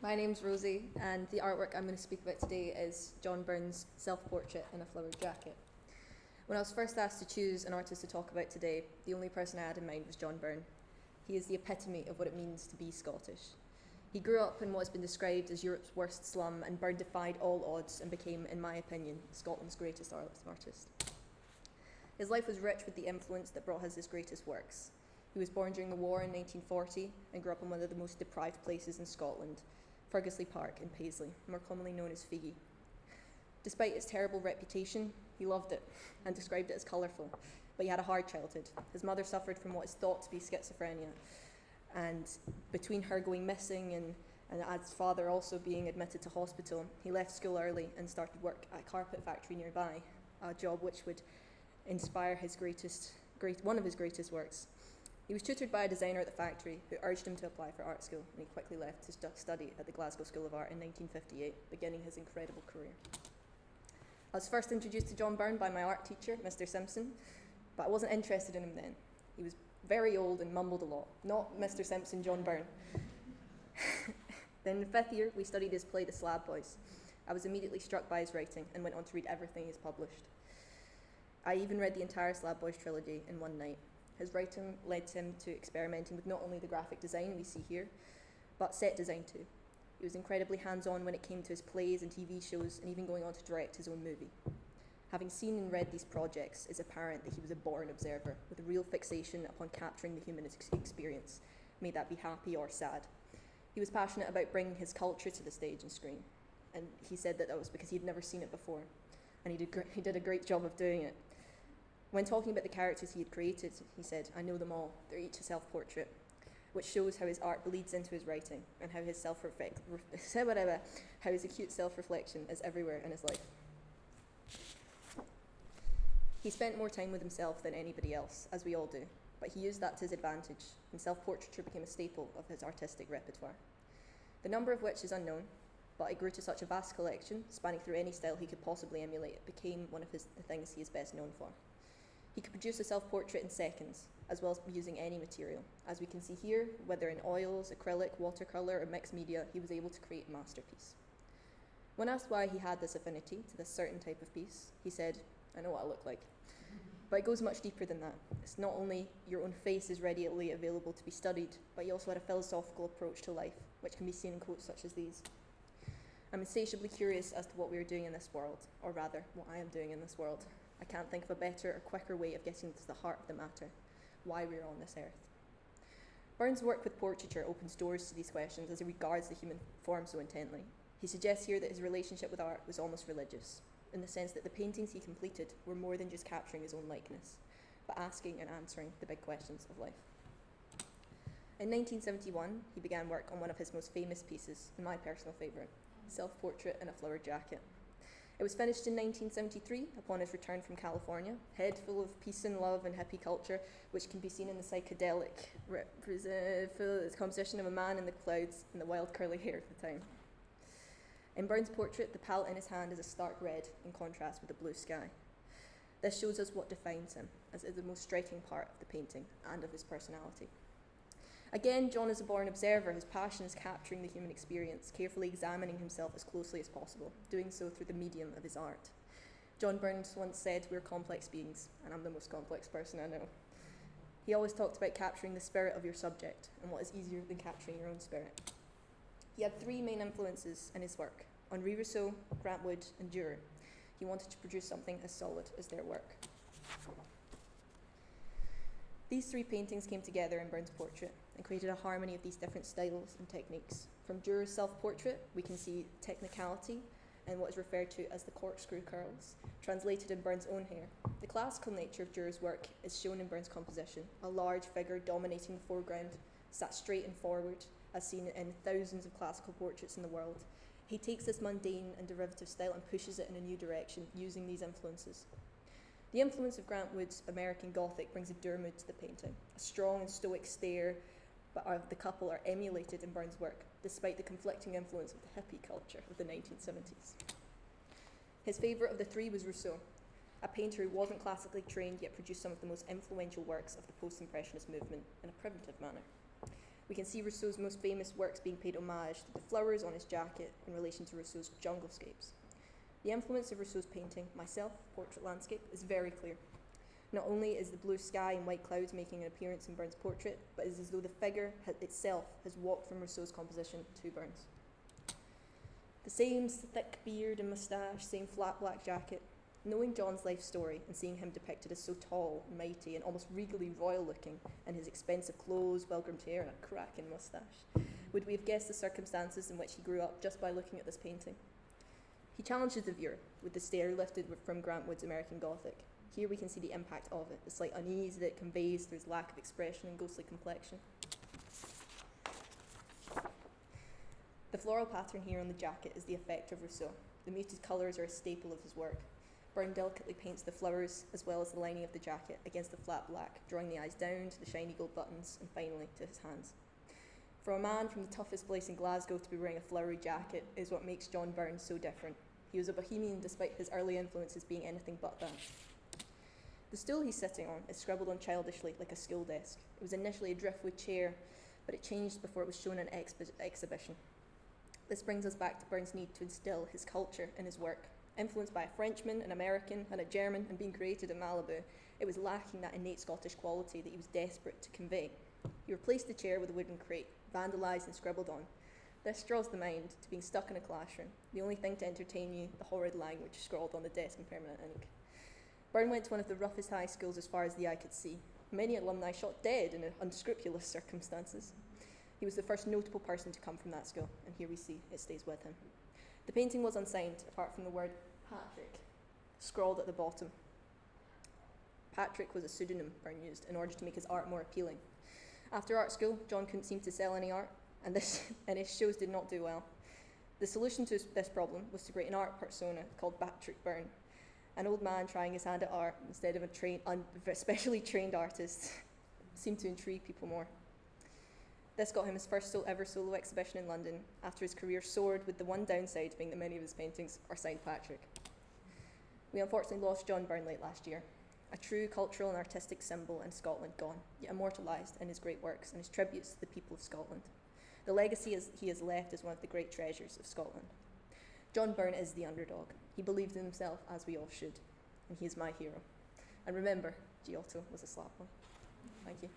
My name's Rosie, and the artwork I'm going to speak about today is John Byrne's self-portrait in a flowered jacket. When I was first asked to choose an artist to talk about today, the only person I had in mind was John Byrne. He is the epitome of what it means to be Scottish. He grew up in what has been described as Europe's worst slum, and Byrne defied all odds and became, in my opinion, Scotland's greatest artist. His life was rich with the influence that brought us his greatest works. He was born during the war in 1940 and grew up in one of the most deprived places in Scotland, Fergusley Park in Paisley, more commonly known as Figgy. Despite its terrible reputation, he loved it and described it as colourful, but he had a hard childhood. His mother suffered from what is thought to be schizophrenia, and between her going missing and his father also being admitted to hospital, he left school early and started work at a carpet factory nearby, a job which would inspire one of his greatest works. He was tutored by a designer at the factory who urged him to apply for art school, and he quickly left to study at the Glasgow School of Art in 1958, beginning his incredible career. I was first introduced to John Byrne by my art teacher, Mr. Simpson, but I wasn't interested in him then. He was very old and mumbled a lot. Not Mr. Simpson, John Byrne. Then in the fifth year, we studied his play, The Slab Boys. I was immediately struck by his writing and went on to read everything he's published. I even read the entire Slab Boys trilogy in one night. His writing led him to experimenting with not only the graphic design we see here, but set design too. He was incredibly hands-on when it came to his plays and TV shows, and even going on to direct his own movie. Having seen and read these projects, it's apparent that he was a born observer, with a real fixation upon capturing the human experience, may that be happy or sad. He was passionate about bringing his culture to the stage and screen, and he said that was because he'd never seen it before, and he did a great job of doing it. When talking about the characters he had created, he said, "I know them all. They're each a self-portrait," which shows how his art bleeds into his writing and how his how his acute self-reflection is everywhere in his life. He spent more time with himself than anybody else, as we all do, but he used that to his advantage, and self-portraiture became a staple of his artistic repertoire. The number of which is unknown, but it grew to such a vast collection, spanning through any style he could possibly emulate. It became one of the things he is best known for. He could produce a self-portrait in seconds, as well as using any material. As we can see here, whether in oils, acrylic, watercolour, or mixed media, he was able to create a masterpiece. When asked why he had this affinity to this certain type of piece, he said, "I know what I look like." But it goes much deeper than that. It's not only your own face is readily available to be studied, but he also had a philosophical approach to life, which can be seen in quotes such as these. "I'm insatiably curious as to what we are doing in this world, or rather, what I am doing in this world. I can't think of a better or quicker way of getting to the heart of the matter, why we are on this earth." Byrne's work with portraiture opens doors to these questions as he regards the human form so intently. He suggests here that his relationship with art was almost religious, in the sense that the paintings he completed were more than just capturing his own likeness, but asking and answering the big questions of life. In 1971, he began work on one of his most famous pieces, and my personal favourite, Self-Portrait in a Flowered Jacket. It was finished in 1973 upon his return from California, head full of peace and love and hippie culture, which can be seen in the psychedelic composition of a man in the clouds and the wild curly hair of the time. In Byrne's portrait, the palette in his hand is a stark red in contrast with the blue sky. This shows us what defines him, as it is the most striking part of the painting and of his personality. Again, John is a born observer. His passion is capturing the human experience, carefully examining himself as closely as possible, doing so through the medium of his art. John Byrne once said, "We're complex beings," and I'm the most complex person I know. He always talked about capturing the spirit of your subject, and what is easier than capturing your own spirit. He had three main influences in his work: Henri Rousseau, Grant Wood, and Dürer. He wanted to produce something as solid as their work. These three paintings came together in Byrne's portrait and created a harmony of these different styles and techniques. From Dürer's self-portrait, we can see technicality and what is referred to as the corkscrew curls, translated in Byrne's own hair. The classical nature of Dürer's work is shown in Byrne's composition, a large figure dominating the foreground, sat straight and forward, as seen in thousands of classical portraits in the world. He takes this mundane and derivative style and pushes it in a new direction, using these influences. The influence of Grant Wood's American Gothic brings a Dürer mood to the painting. A strong and stoic stare of the couple are emulated in Byrne's work, despite the conflicting influence of the hippie culture of the 1970s. His favourite of the three was Rousseau, a painter who wasn't classically trained yet produced some of the most influential works of the post-impressionist movement in a primitive manner. We can see Rousseau's most famous works being paid homage to the flowers on his jacket in relation to Rousseau's junglescapes. The influence of Rousseau's painting, Myself, Portrait Landscape, is very clear. Not only is the blue sky and white clouds making an appearance in Byrne's portrait, but it is as though the figure itself has walked from Rousseau's composition to Byrne's. The same thick beard and moustache, same flat black jacket. Knowing John's life story and seeing him depicted as so tall, mighty, and almost regally royal looking in his expensive clothes, well-groomed hair, and a cracking moustache, would we have guessed the circumstances in which he grew up just by looking at this painting? He challenges the viewer with the stare lifted from Grant Wood's American Gothic. Here we can see the impact of it, the slight unease that it conveys through his lack of expression and ghostly complexion. The floral pattern here on the jacket is the effect of Rousseau. The muted colours are a staple of his work. Byrne delicately paints the flowers as well as the lining of the jacket against the flat black, drawing the eyes down to the shiny gold buttons and finally to his hands. For a man from the toughest place in Glasgow to be wearing a flowery jacket is what makes John Byrne so different. He was a bohemian despite his early influences being anything but that. The stool he's sitting on is scribbled on childishly like a school desk. It was initially a driftwood chair, but it changed before it was shown in an exhibition. This brings us back to Byrne's need to instill his culture in his work. Influenced by a Frenchman, an American, and a German, and being created in Malibu, it was lacking that innate Scottish quality that he was desperate to convey. He replaced the chair with a wooden crate, vandalised and scribbled on. This draws the mind to being stuck in a classroom, the only thing to entertain you, the horrid language scrawled on the desk in permanent ink. Byrne went to one of the roughest high schools as far as the eye could see. Many alumni shot dead in unscrupulous circumstances. He was the first notable person to come from that school, and here we see it stays with him. The painting was unsigned, apart from the word Patrick, scrawled at the bottom. Patrick was a pseudonym Byrne used in order to make his art more appealing. After art school, John couldn't seem to sell any art, and his shows did not do well. The solution to this problem was to create an art persona called Patrick Byrne, an old man trying his hand at art instead of a specially trained artist. Seemed to intrigue people more. This got him his first ever solo exhibition in London, after his career soared, with the one downside being that many of his paintings are signed Patrick. We unfortunately lost John Byrne late last year, a true cultural and artistic symbol in Scotland gone, yet immortalised in his great works and his tributes to the people of Scotland. The legacy he has left is one of the great treasures of Scotland. John Byrne is the underdog. He believed in himself, as we all should, and he is my hero. And remember, Giotto was a slap one. Thank you.